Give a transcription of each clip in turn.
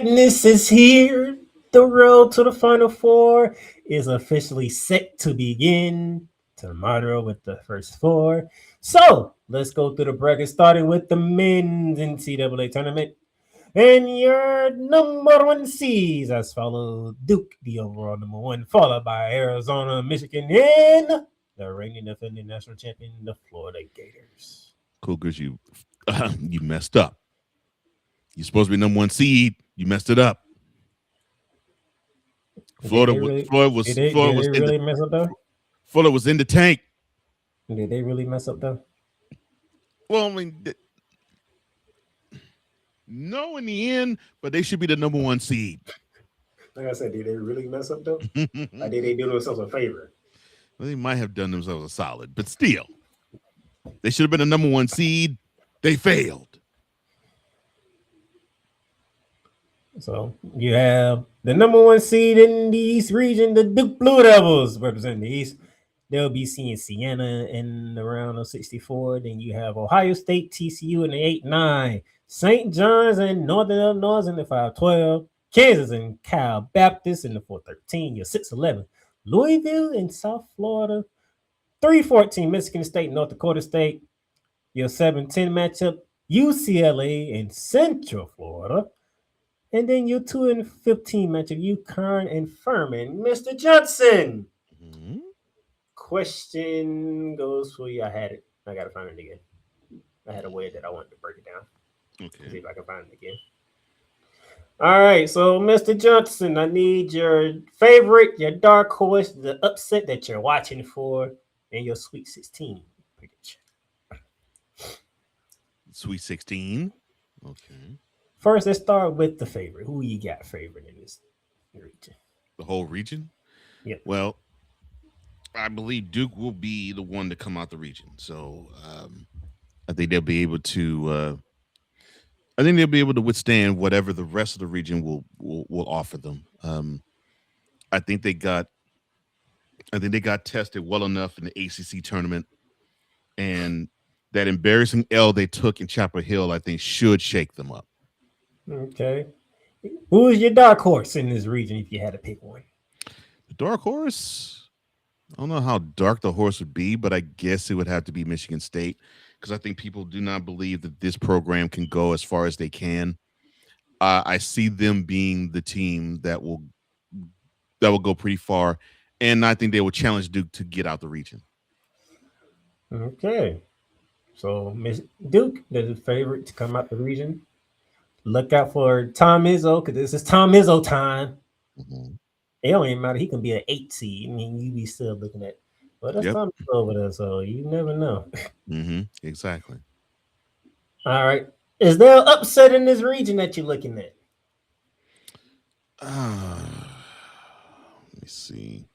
Madness is here. The road to the Final Four is officially set to begin tomorrow with the first four. So let's go through the bracket, starting with the men's NCAA tournament. And your number one seeds as follows: Duke, the overall number one, followed by Arizona, Michigan, and the reigning defending national champion, the Florida Gators. Cougars, you messed up. You're supposed to be number one seed. You messed it up. Florida was did they really mess up though? Florida was in the tank. Did they really mess up though? Well, I mean, no, in the end, but they should be the number one seed. Like I said, did they really mess up though? Or did they do themselves a favor? Well, they might have done themselves a solid, but still, they should have been the number one seed. They failed. So you have the number one seed in the East region, the Duke Blue Devils, representing the East. They'll be seeing Siena in the round of 64. Then you have Ohio State, TCU in the 8-9, St. John's and Northern Illinois in the 5-12, Kansas and Cal Baptist in the 4-13, your 6-11, Louisville in South Florida, 3-14, Michigan State, North Dakota State, your 7-10 matchup, UCLA and Central Florida. And then your 2-15 matchup, UConn and Furman. Mr. Johnson. Mm-hmm. Question goes for you. I had it. I got to find it again. I had a way that I wanted to break it down. Okay. See if I can find it again. All right. So, Mr. Johnson, I need your favorite, your dark horse, the upset that you're watching for, and your Sweet 16 prediction. Sweet 16. Okay. First, let's start with the favorite. Who you got favorite in this region? The whole region? Yeah. Well, I believe Duke will be the one to come out the region. So I think they'll be able to. I think they'll be able to withstand whatever the rest of the region will offer them. I think they got tested well enough in the ACC tournament, and that embarrassing L they took in Chapel Hill, I think, should shake them up. Okay. Who is your dark horse in this region if you had to pick one? The dark horse? I don't know how dark the horse would be, but I guess it would have to be Michigan State, because I think people do not believe that this program can go as far as they can. I see them being the team that will go pretty far, and I think they will challenge Duke to get out the region. Okay. So Duke is a favorite to come out the region. Look out for Tom Izzo, because this is Tom Izzo time. Mm-hmm. It don't even matter. He can be an 8 seed. I mean, you be still looking at, but that's Tom Izzo over there, so you never know. Mm-hmm. Exactly. All right. Is there an upset in this region that you're looking at? Let me see.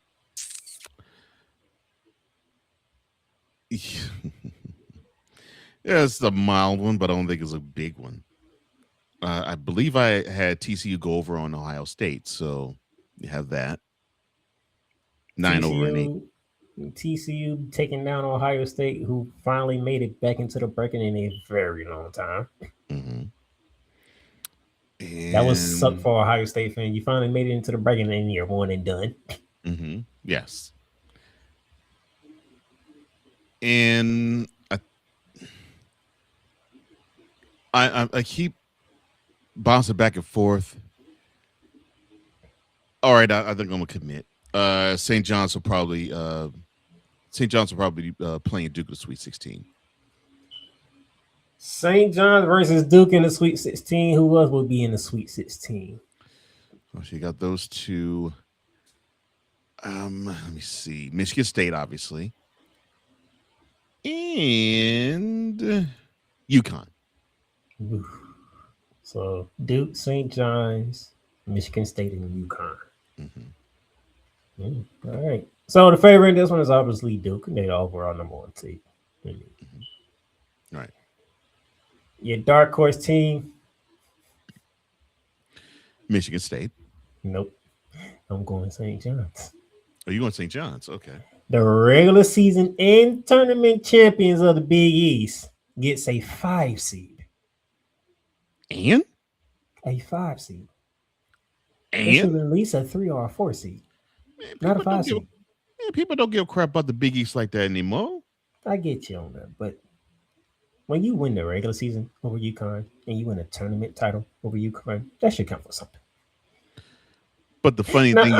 Yeah, it's a mild one, but I don't think it's a big one. I believe I had TCU go over on Ohio State, so you have that. 9 over an 8. TCU taking down Ohio State, who finally made it back into the bracket in a very long time. Mm-hmm. That was suck for Ohio State fan. You finally made it into the bracket and you're one and done. Mm-hmm. Yes. And I keep bouncing back and forth. All right, I think I'm gonna commit. St. John's will probably playing Duke in the Sweet 16. St. John's versus Duke in the Sweet 16. Who else would be in the Sweet 16? So you got those two. Let me see. Michigan State, obviously, and UConn. So Duke, St. John's, Michigan State, and UConn. Mm-hmm. All right. So the favorite in this one is obviously Duke. They overall number one seed. Mm-hmm. Right. Your dark horse team? Michigan State. Nope. I'm going St. John's. Are you going St. John's? Okay. The regular season and tournament champions of the Big East gets a 5 seed. And? A 5 seed. They should And have at least a 3 or a 4 seed, man, not a people don't 5 give seed. people don't give a crap about the Big East like that anymore. I get you on that, but when you win the regular season over UConn and you win a tournament title over UConn, that should count for something. But the funny Now, thing is,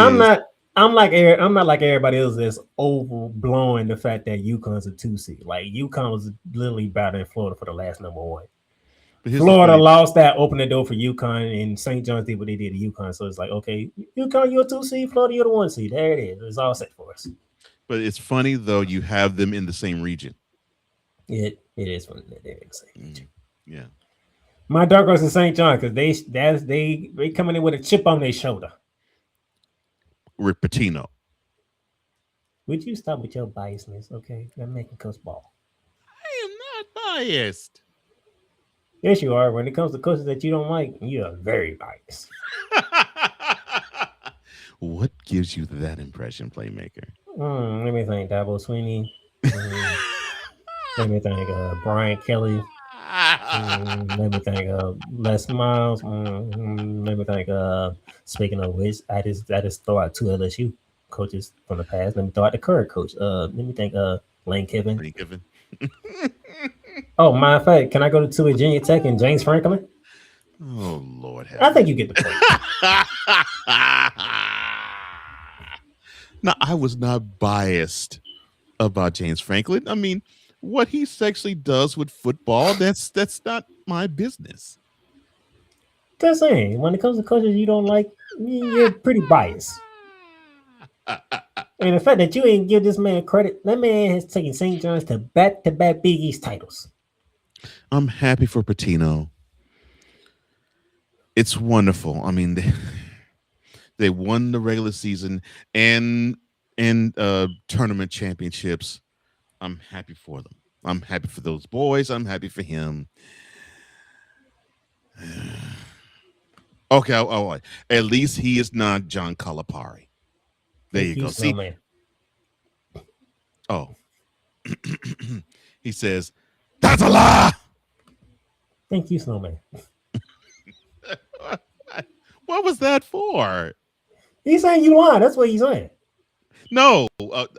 I'm not like everybody else that's overblowing the fact that UConn's a 2 seed. Like UConn was literally battling Florida for the last number 1. but here's the Florida funny. lost that, opened the door for UConn, and St. John's did what they did to UConn. So it's like, okay, UConn, you're a 2 seed, Florida, you're the 1 seed. There it is. It's all set for us. But it's funny though. You have them in the same region. It is fun that they're in the same region. Yeah. My dark horse is St. John because they coming in with a chip on their shoulder. Rick Pitino. Would you stop with your biasness? Okay, I'm making Coach Ball. I am not biased. Yes, you are. When it comes to coaches that you don't like, you are very biased. What gives you that impression, Playmaker? Let me think. Dabo Sweeney. Let me think. Brian Kelly. Let me think. Les Miles. Let me think. Speaking of which, I just throw out 2 LSU coaches from the past. Let me throw out the current coach. Let me think. Lane Kiffin. Lane Kiffin. Oh, matter of fact, can I go to Virginia Tech and James Franklin? Oh Lord, I think you get the point. Now, I was not biased about James Franklin. I mean, what he sexually does with football, that's not my business. Just saying, when it comes to coaches you don't like, you're pretty biased. And the fact that you ain't give this man credit, that man has taken St. John's to back-to-back Big East titles. I'm happy for Pitino. It's wonderful. I mean, they won the regular season and tournament championships. I'm happy for them. I'm happy for those boys. I'm happy for him. Okay, at least he is not John Calipari. There you go. See, man. oh, he says that's a lie. Thank you, Snowman. What was that for? He's saying you lying. That's what he's saying. No,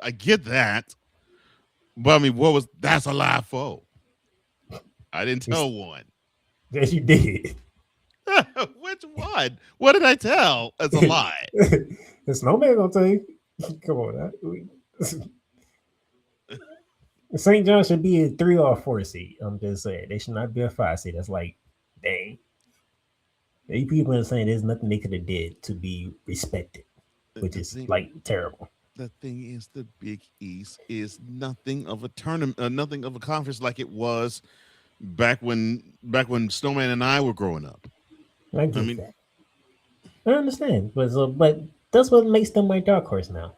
I get that, but I mean, what was that's a lie for? I didn't tell one. Yes, you did. Which one? What did I tell? That's a lie. The Snowman gonna tell you. Come on, St. John should be a 3 or 4 seed. I'm just saying they should not be a 5 seed. That's like, dang. These people are saying there's nothing they could have did to be respected, which is like terrible. The thing is, the Big East is nothing of a tournament, nothing of a conference like it was back when Snowman and I were growing up. I get that. I understand, but that's what makes them my dark horse now.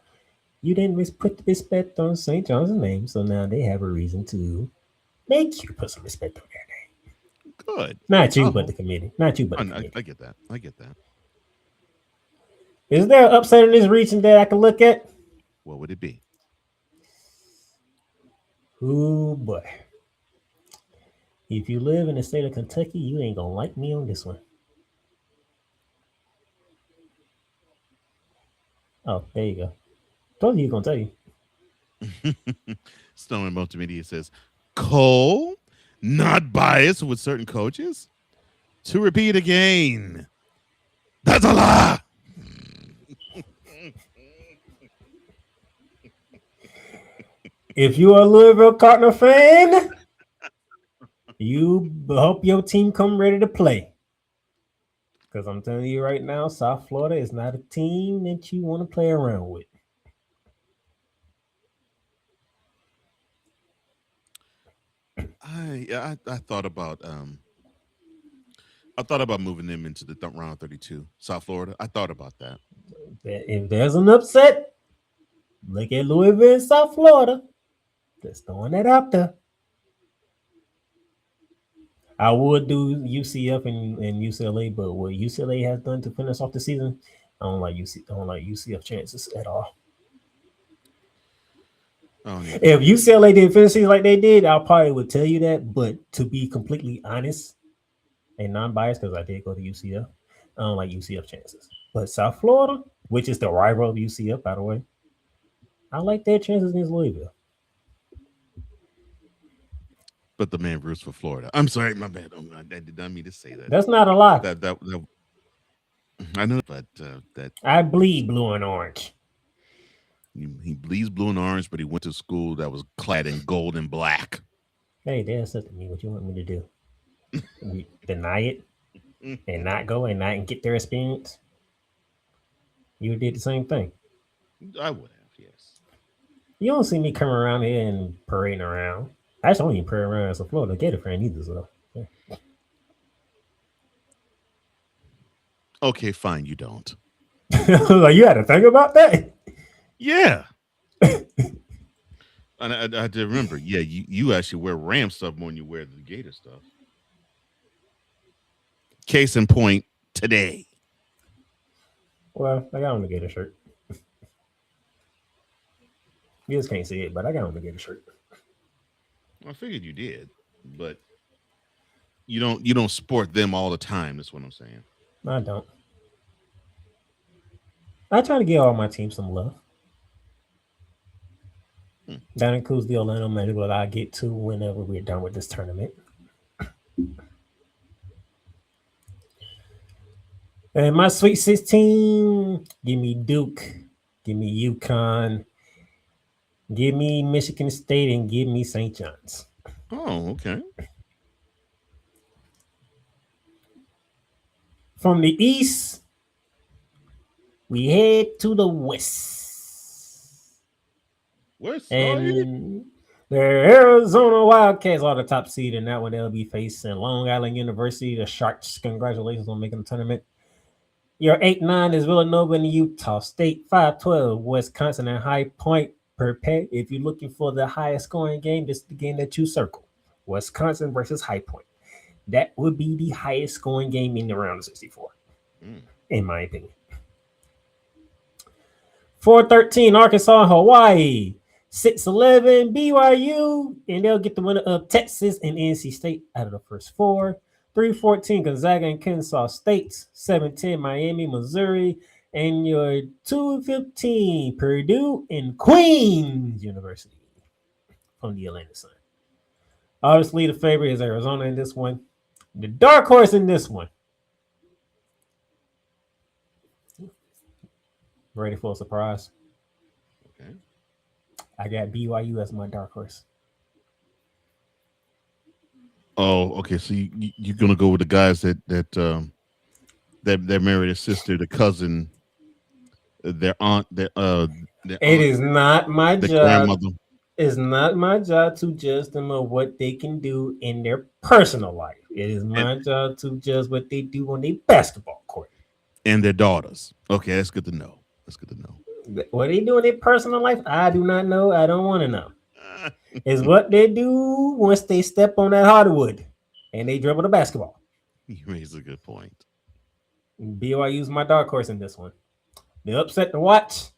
You didn't put the respect on St. John's name, so now they have a reason to make you put some respect on their name. Good. Not you, but the committee. Not you, but the committee. I get that. I get that. Is there an upset in this region that I can look at? What would it be? Oh boy. If you live in the state of Kentucky, you ain't gonna like me on this one. Oh, there you go. Told you gonna tell you. Snowman Multimedia says, Cole, not biased with certain coaches. To repeat again, that's a lie. If you are a Louisville Cardinal fan, you hope your team come ready to play. Because I'm telling you right now, South Florida is not a team that you want to play around with. I thought about moving them into the round 32, South Florida. I thought about that. If there's an upset, look at Louisville and South Florida. Just throwing that out there. I would do UCF and UCLA, but what UCLA has done to finish off the season, I don't like UCF chances at all. Oh, yeah. If UCLA didn't finish it like they did, I probably would tell you that. But to be completely honest and non-biased, because I did go to UCF, I don't like UCF chances. But South Florida, which is the rival of UCF, by the way, I like their chances against Louisville. But the man roots for Florida. I'm sorry, my bad. I did not mean to say that. That's not a lie. That I know, but that I bleed blue and orange. he bleeds blue and orange, but he went to school that was clad in gold and black. Hey, that's up to me. What you want me to do? Deny it and not go and not get their experience? You did the same thing. I would have, yes. You don't see me coming around here and parading around. I actually don't even parade around as a Florida Gator fan either, so. Yeah. Okay, fine. You don't. Like, you had to think about that. Yeah. And I did remember. Yeah, you actually wear Ram stuff more than you wear the Gator stuff. Case in point, today. Well, I got on the Gator shirt. You just can't see it, but I got on the Gator shirt. I figured you did, but you don't sport them all the time. That's what I'm saying. I don't. I try to give all my teams some love. That includes the Orlando Magic, that I get to whenever we're done with this tournament. And my Sweet 16, give me Duke, give me UConn, give me Michigan State, and give me St. John's. Oh, okay. From the East, we head to the West. West Side. And the Arizona Wildcats are the top seed in that one. They'll be facing Long Island University, the Sharks. Congratulations on making the tournament. Your 8-9 is Villanova and Utah State. 5-12, Wisconsin and High Point. Prepare if you're looking for the highest scoring game. This is the game that you circle. Wisconsin versus High Point. That would be the highest scoring game in the round of 64, in my opinion. 4-13, Arkansas and Hawaii. 6-11, BYU, and they'll get the winner of Texas and NC State out of the first four. 3-14, Gonzaga and Kennesaw State. 7-10, Miami, Missouri. And your 2-15, Purdue and Queens University from the Atlanta Sun. Obviously, the favorite is Arizona in this one. The dark horse in this one. Ready for a surprise? Okay. I got BYU as my dark horse. Oh, okay. So you're gonna go with the guys that married a sister, the cousin, their aunt, It is not my the job. grandmother. It's not my job to judge them on what they can do in their personal life. It is my job to judge what they do on their basketball court. And their daughters. Okay, that's good to know. That's good to know. What they do in their personal life, I do not know. I don't want to know. It's what they do once they step on that hardwood and they dribble the basketball. You raised a good point. BYU's my dark horse in this one. The upset to watch.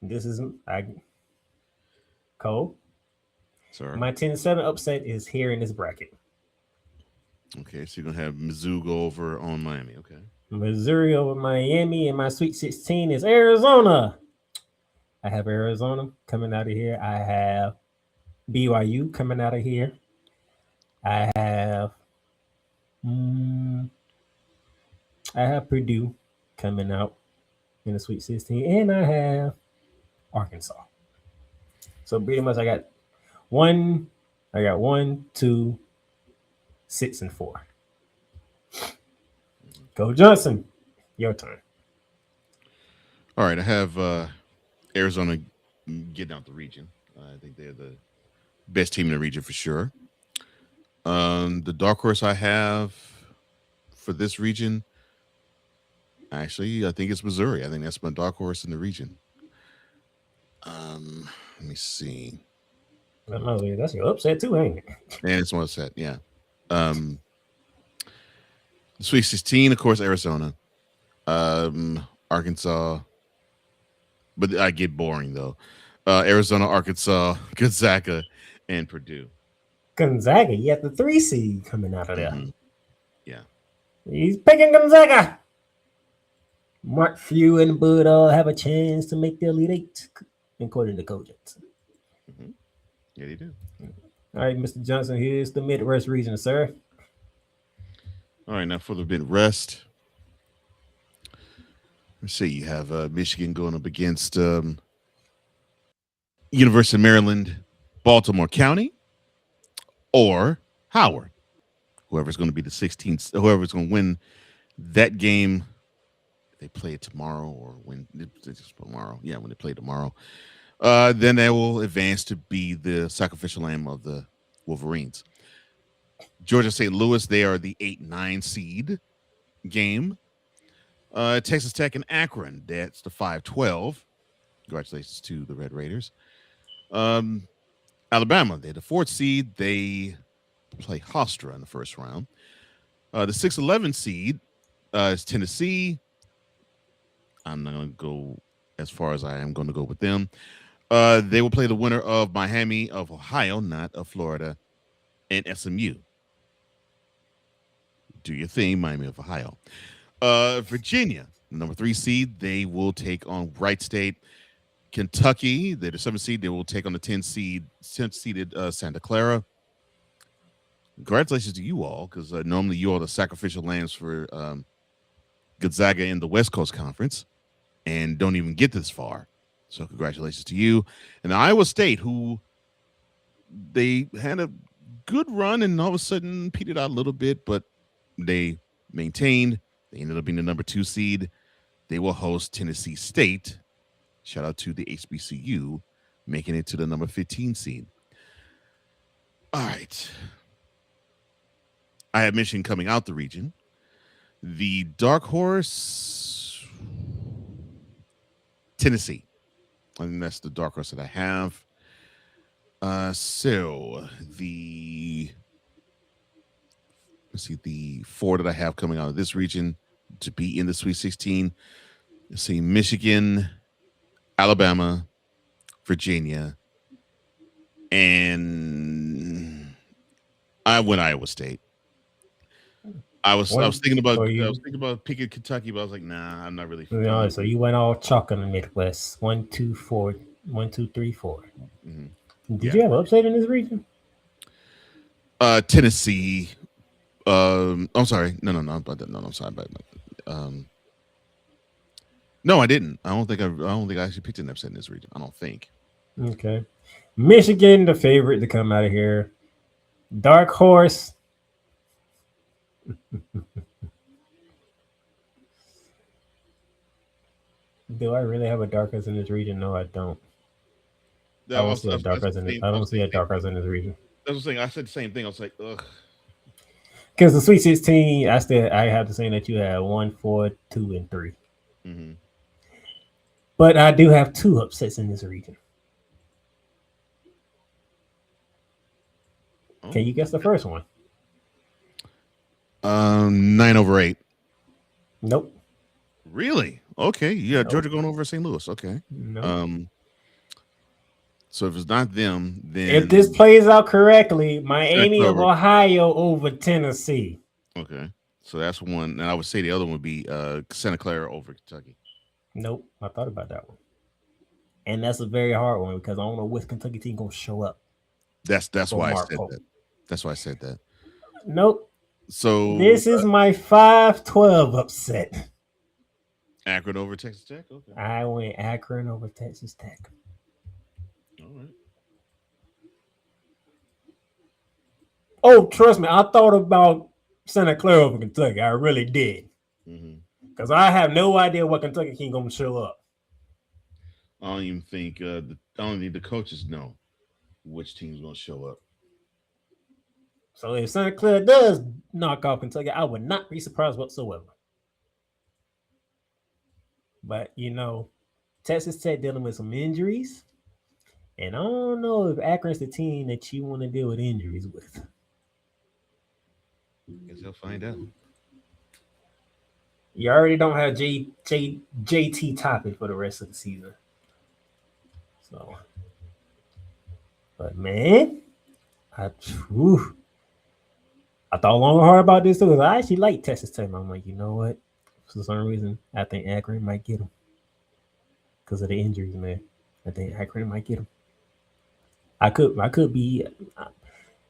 This is Cole. Sorry. My 10-7 upset is here in this bracket. Okay, so you're gonna have Mizzou go over on Miami. Okay. Missouri over Miami, and my Sweet 16 is Arizona. I have Arizona coming out of here. I have BYU coming out of here. I have Purdue coming out in the Sweet 16, and I have Arkansas. So pretty much I got 1, 2, 6, and 4. Go Johnson. Your turn. All right, I have Arizona getting out the region. I think they're the best team in the region for sure. The dark horse I have for this region, actually, I think it's Missouri. I think that's my dark horse in the region. Let me see. That's your upset too, ain't it? And it's one upset, yeah. Sweet 16, of course, Arizona. Arkansas. But I get boring though. Arizona, Arkansas, Gonzaga, and Purdue. Gonzaga, you have the 3 seed coming out of there. Mm-hmm. Yeah. He's picking Gonzaga. Mark Few and Bud all have a chance to make the Elite Eight, according to Coach Johnson. Mm-hmm. Yeah, they do. All right, Mr. Johnson, here's the Midwest region, sir. All right, now for the Midwest, let's see. You have Michigan going up against University of Maryland, Baltimore County, or Howard. Whoever's going to be the 16th, whoever's going to win that game, they play it tomorrow or when it's tomorrow. Yeah, when they play tomorrow, then they will advance to be the sacrificial lamb of the Wolverines. Georgia St. Louis, they are the 8-9 seed game. Texas Tech and Akron, that's the 5-12. Congratulations to the Red Raiders. Alabama, they're the 4th seed. They play Hofstra in the first round. The 6-11 seed is Tennessee. I'm not going to go as far as I am going to go with them. They will play the winner of Miami of Ohio, not of Florida, and SMU. Do your thing, Miami of Ohio. Virginia, number 3 seed, they will take on Wright State. Kentucky, they're the 7th seed. They will take on the 10th seeded Santa Clara. Congratulations to you all, because normally you are the sacrificial lambs for Gonzaga in the West Coast Conference and don't even get this far. So congratulations to you. And Iowa State, who they had a good run and all of a sudden petered out a little bit, but they maintained. They ended up being the number 2 seed. They will host Tennessee State. Shout out to the HBCU, making it to the number 15 seed. All right. I have Michigan coming out the region. The dark horse, Tennessee. I think that's the dark horse that I have. So the 4 that I have coming out of this region to be in the Sweet 16. Let's see, Michigan, Alabama, Virginia, and I went Iowa State. I was thinking about picking Kentucky, but I was like, nah, I'm not really. So you went all chalk in the Midwest. 1, 2, 4, 1, 2, 3, 4. Mm-hmm. Did you have an upset in this region? Tennessee. I'm sorry. No. I'm sorry. No, I didn't. I don't think I actually picked an upset in this region. I don't think. Okay. Michigan, the favorite to come out of here. Dark horse. Do I really have a dark horse in this region? No, I don't. I don't see a dark horse in this region. That's what I'm saying. I said the same thing. I was like, ugh. Because the Sweet 16, I have to say that you have 1, 4, 2, and 3. Mm-hmm. But I do have 2 upsets in this region. Oh. Can you guess the first one? 9/8. Nope. Really? Okay. Yeah, Nope. Georgia going over St. Louis. Okay. Nope. So if it's not them, then if this plays out correctly, Miami of Ohio over Tennessee. Okay. So that's one. And I would say the other one would be Santa Clara over Kentucky. Nope. I thought about that one. And that's a very hard one because I don't know which Kentucky team gonna show up. That's why I said that. That's why I said that. Nope. So this is my 5-12 upset. Akron over Texas Tech? Okay. I went Akron over Texas Tech. All right. Oh, trust me, I thought about Santa Clara over Kentucky. I really did. Because I have no idea what Kentucky team gonna show up. I don't even think the coaches know which team's gonna show up. So if Santa Clara does knock off Kentucky, I would not be surprised whatsoever. But Texas Tech dealing with some injuries, and I don't know if Akron's the team that you want to deal with injuries with. Guess they'll find out. You already don't have JT Toppin for the rest of the season. So, but man, I thought long and hard about this too, because I actually like Texas Tech. I'm like, you know what? For some reason, I think Akron might get them because of the injuries, man. I think Akron might get them. I could be.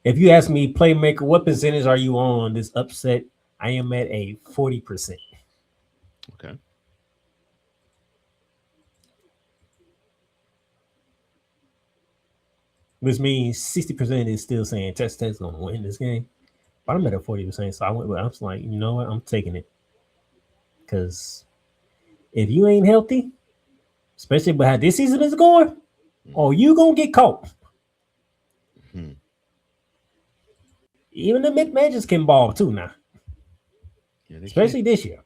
If you ask me, playmaker, what percentage are you on this upset? I am at a 40%, Okay. which means 60% is still saying Texas Tech's going to win this game. But I'm at Mhm. a 40%, so I went. I was like, you know what? I'm taking it because if you ain't healthy, especially by how this season is going, oh, Mhm. you gonna get caught. Mhm. Even the mid majors can ball too now, Yeah, they can. especially this year.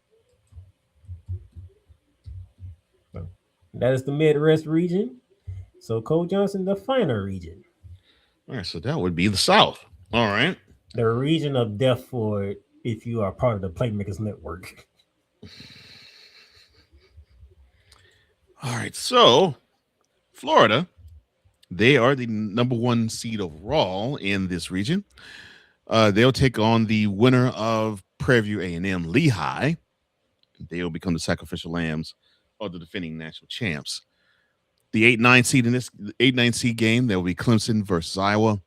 So that is the Midwest region. So Cole Johnson, the final region, All right, so that would be the South. All right. the region of death for if you are part of the Playmakers Network. All right. So Florida, they are the number one seed overall in this region. They'll take on the winner of Prairie View A&M Lehigh. They'll become the sacrificial lambs of the defending national champs. The 8-9 seed in this 8-9 seed game, there will be Clemson versus Iowa.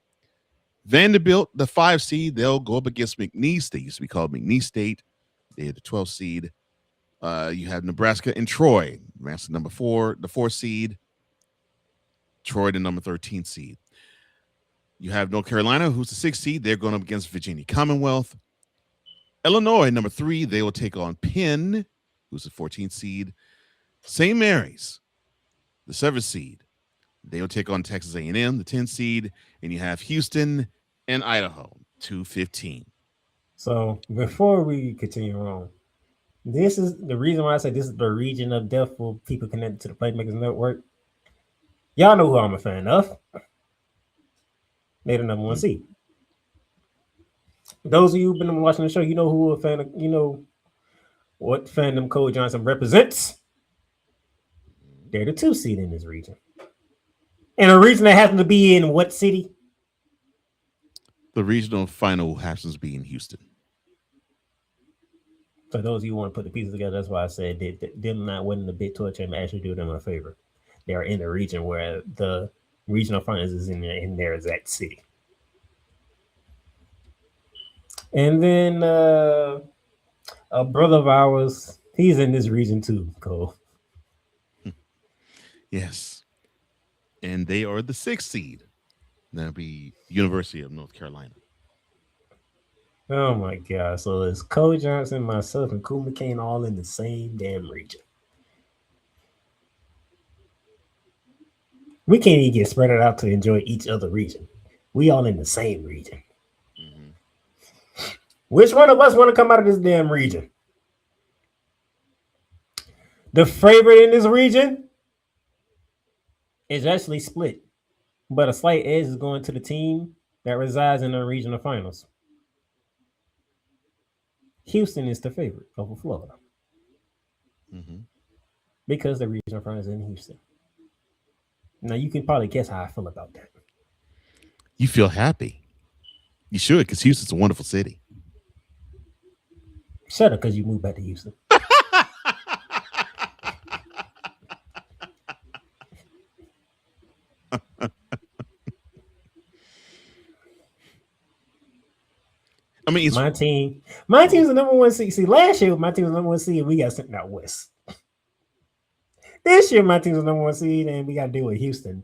Vanderbilt, the 5 seed, they'll go up against McNeese. They used to be called McNeese State. They're the 12th seed. You have Nebraska and Troy. Nebraska number 4, the 4th seed. Troy, the number 13th seed. You have North Carolina, who's the 6th seed. They're going up against Virginia Commonwealth. Illinois, number 3, they will take on Penn, who's the 14th seed. St. Mary's, the 7th seed. They will take on Texas A&M, the 10th seed. And you have Houston and Idaho, 215. So before we continue on, this is the reason why I say this is the region of death for people connected to the Playmakers Network. Y'all know who I'm a fan of. They're the number one Mhm. seed. Those of you who've been watching the show, you know who a fan of, you know what fandom Cole Johnson represents. They're the 2 seed in this region. And a region that happens to be in what city? The regional final happens to be in Houston. For those of you who want to put the pieces together, that's why I said that them not winning the Big 12 championship actually do them a favor. They are in the region where the regional finals is in their exact city. And then a brother of ours, he's in this region too, Cole. Yes. And they are the 6th seed. That'll be University of North Carolina. Oh my god. So it's Cole Johnson, myself, and Cool McCain all in the same damn region. We can't even get spread it out to enjoy each other region. We all in the same region. Mm-hmm. Which one of us want to come out of this damn region? The favorite in this region is actually split, but a slight edge is going to the team that resides in the regional finals. Houston is the favorite over Florida Mm-hmm. because the regional finals is in Houston. Now you can probably guess how I feel about that. You feel happy. You should, because Houston's a wonderful city. Shut up, because you moved back to Houston. I mean, it's My team's the number one seed. See, last year my team was number one seed, and we got sent out west. This year my team's the number one seed, and we got to deal with Houston.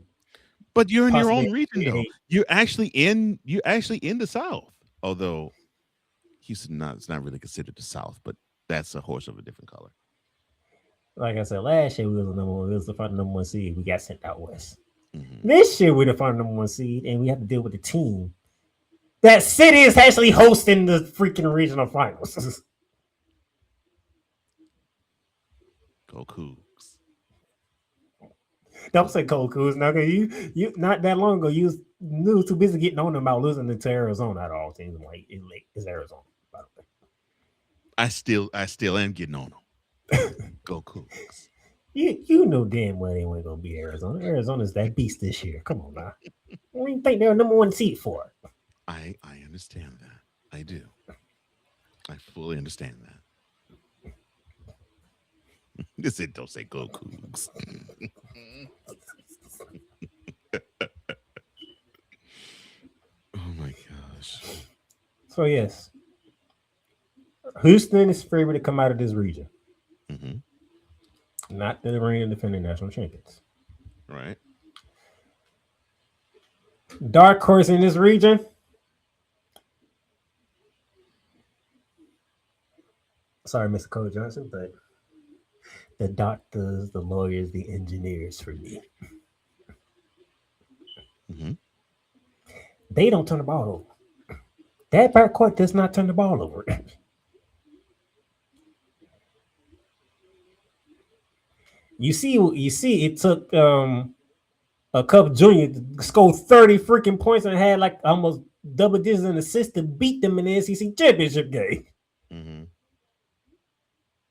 but you're in your Possibly own region though. You're actually in the South. Although Houston not it's not really considered the South, but that's a horse of a different color. like I said, last year we was the number one. We was the final number one seed. We got sent out west. Mm-hmm. This year we're the final number one seed, and we have to deal with the team that city is actually hosting the freaking regional finals. Go Cougs. Don't say Cold Coos now, because you not that long ago you was too busy getting on them about losing to Arizona at all teams. Like it's Arizona, by the way. I still am getting on them. Go Cougs. You know damn well they weren't gonna be Arizona. Arizona's that beast this year. Come on now. What do you think they're number one seed for? I understand that. I do. I fully understand that. This it don't say go Cougs. Oh my gosh. So yes, Houston is favored to come out of this region, Hmm. not the reigning defending national champions. Right. Dark horse in this region. Sorry, Mr. Cole Johnson, but the doctors, the lawyers, the engineers for me. Hmm. They don't turn the ball over. That backcourt does not turn the ball over. you see, it took a Cup Junior to score 30 freaking points and had like almost double digits in assists to beat them in the SEC championship game. Hmm.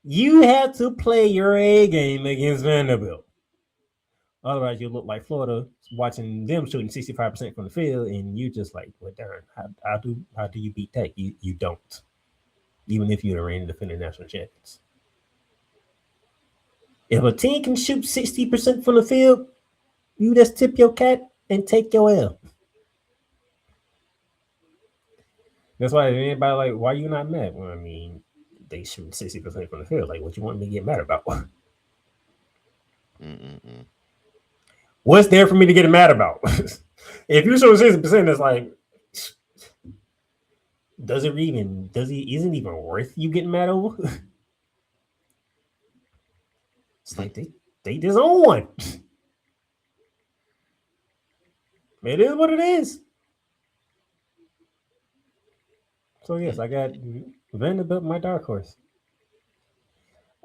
You have to play your A game against Vanderbilt. Otherwise, you look like Florida watching them shooting 65% from the field, and you just like, well, darn, how do you beat that? You don't, even if you're the reigning defending national champions. If a team can shoot 60% from the field, you just tip your cap and take your L. That's why anybody like, why you not mad? Well, I mean, they shoot 60% from the field. Like, what you want me to get mad about? Mm-mm-mm. What's there for me to get mad about? If you show 60%, it's like, isn't even worth you getting mad over? It's like they just own one. It is what it is. So yes, I got Vanderbilt, my dark horse.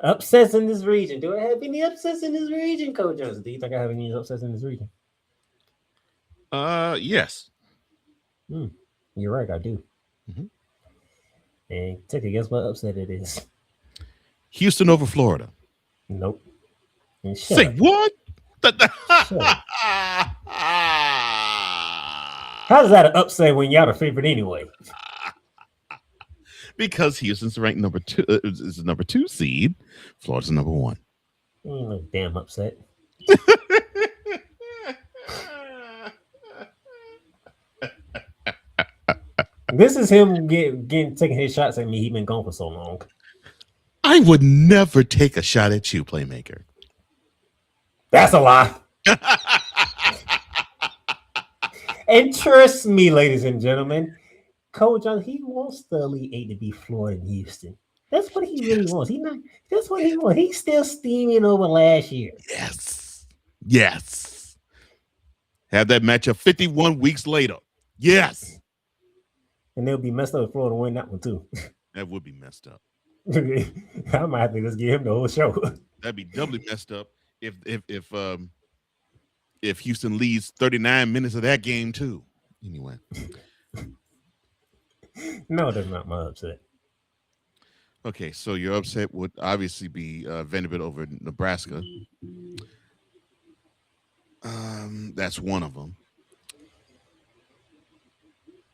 Upsets in this region. Do I have any upsets in this region, Coach Johnson? Do you think I have any upsets in this region? Yes. Hmm. You're right, I do. Hmm. And take a guess what upset it is. Houston over Florida. Nope. And shut Say up. what? Shut up. How's that an upset when y'all the favorite anyway? Because Houston's ranked number two, is the number 2 seed. Florida's number 1. Ain't no damn upset. This is him getting taking his shots at me. He been gone for so long. I would never take a shot at you, playmaker. That's a lie. And trust me, ladies and gentlemen, Coach Johnson, he wants the Elite Eight to be Florida and Houston. That's what he really Yes. wants. He not. That's what he wants. He's still steaming over last year. Yes. Yes. Have that matchup 51 weeks later. Yes. And they'll be messed up if Florida win that one too. That would be messed up. I might have to just give him the whole show. That'd be doubly messed up if Houston leads 39 minutes of that game too. Anyway. No, that's not my upset. Okay, so your upset would obviously be Vanderbilt over Nebraska. That's one of them.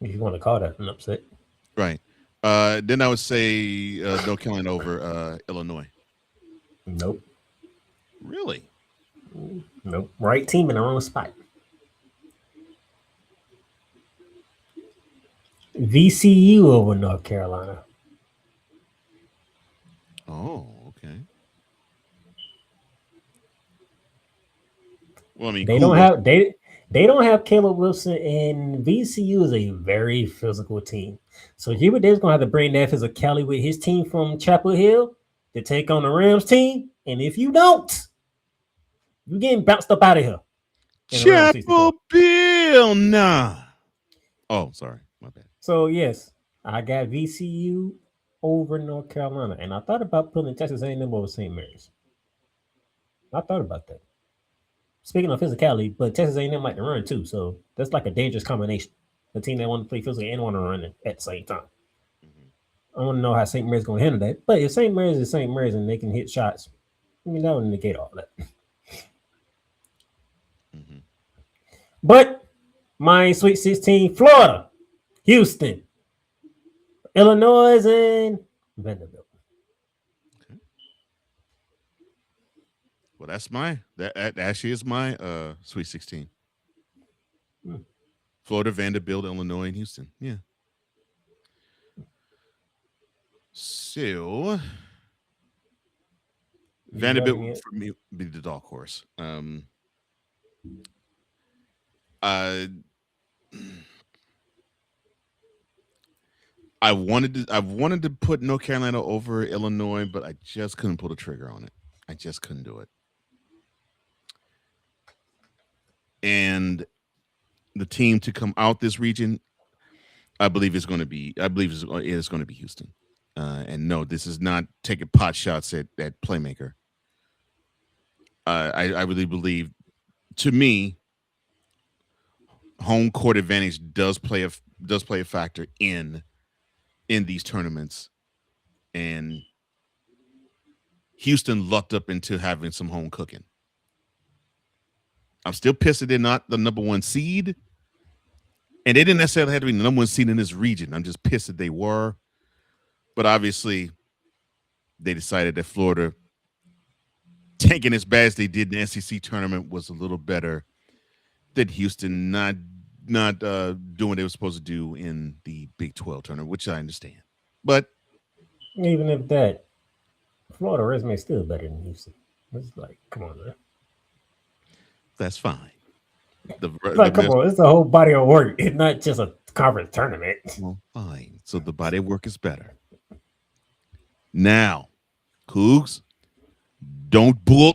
If you want to call that an upset. Right. Then I would say North Carolina over Illinois. Nope. Really? Nope. Right team in the wrong spot. VCU over North Carolina. Oh, okay. Well, I mean, They don't have they don't have Caleb Wilson, and VCU is a very physical team. So Hubert Davis gonna have to bring that physicality with his team from Chapel Hill to take on the Rams team. And if you don't, you're getting bounced up out of here. Chapel Bill, nah. Oh, sorry, my bad. So yes, I got VCU over North Carolina, and I thought about putting Texas A&M over St. Mary's. I thought about that. Speaking of physicality, but Texas A&M like to run too, so that's like a dangerous combination. The team that want to play physically and want to run it at the same time. Mm-hmm. I want to know how St. Mary's going to handle that. But if St. Mary's is St. Mary's and they can hit shots, I mean, that would negate all that. Mm-hmm. But my Sweet 16, Florida, Houston. Illinois and Vanderbilt. Okay. Well, that actually is my Sweet 16. Hmm. Florida, Vanderbilt, Illinois, and Houston. Yeah. So You got Vanderbilt any? for me would be the dark horse. Uh, I wanted to put North Carolina over Illinois, but I just couldn't pull the trigger on it. I just couldn't do it. And the team to come out this region, I believe it's going to be. I believe it's going to be Houston. And no, this is not taking pot shots at Playmaker. I really believe, to me, home court advantage does play a factor in these tournaments, and Houston lucked up into having some home cooking. I'm still pissed that they're not the number one seed, and they didn't necessarily have to be the number one seed in this region. I'm just pissed that they were, but obviously they decided that Florida tanking as bad as they did in the NCAA tournament was a little better than Houston not doing what they were supposed to do in the Big 12 tournament, which I understand. But Even if that Florida resume is still better than Houston. It's like, come on, man. that's fine. The It's like, come on, it's a whole body of work. It's not just a conference tournament. well, fine. So the body of work is better. Now, Cougs, don't bull,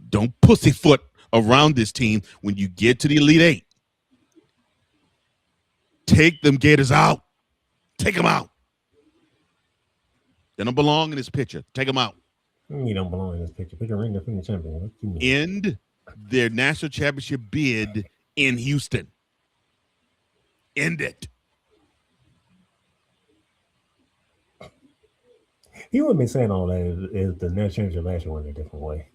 don't pussyfoot around this team when you get to the Elite Eight. Take them Gators out. Take them out. They don't belong in this picture. Take them out. You don't belong in this picture. Pick a ring defending champion. What you mean? End their national championship bid in Houston. End it. He wouldn't be saying all that if the national championship last year went a different way.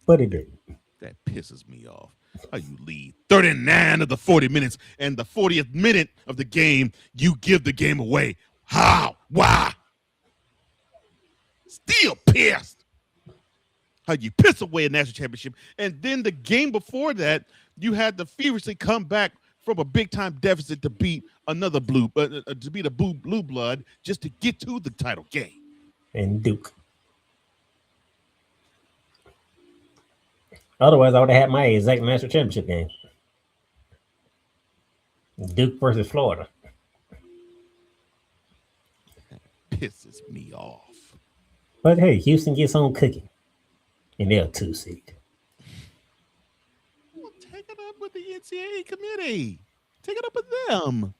But it didn't. That pisses me off. How you lead 39 of the 40 minutes, and the 40th minute of the game, you give the game away. How? Why? Still pissed. How you piss away a national championship, and then the game before that, you had to feverishly come back from a big time deficit to beat another blue blood just to get to the title game. And Duke. Otherwise, I would have had my exact national championship game. Duke versus Florida. Pisses me off. But hey, Houston gets on cooking. And they're a 2 seed. Well, take it up with the NCAA committee. Take it up with them.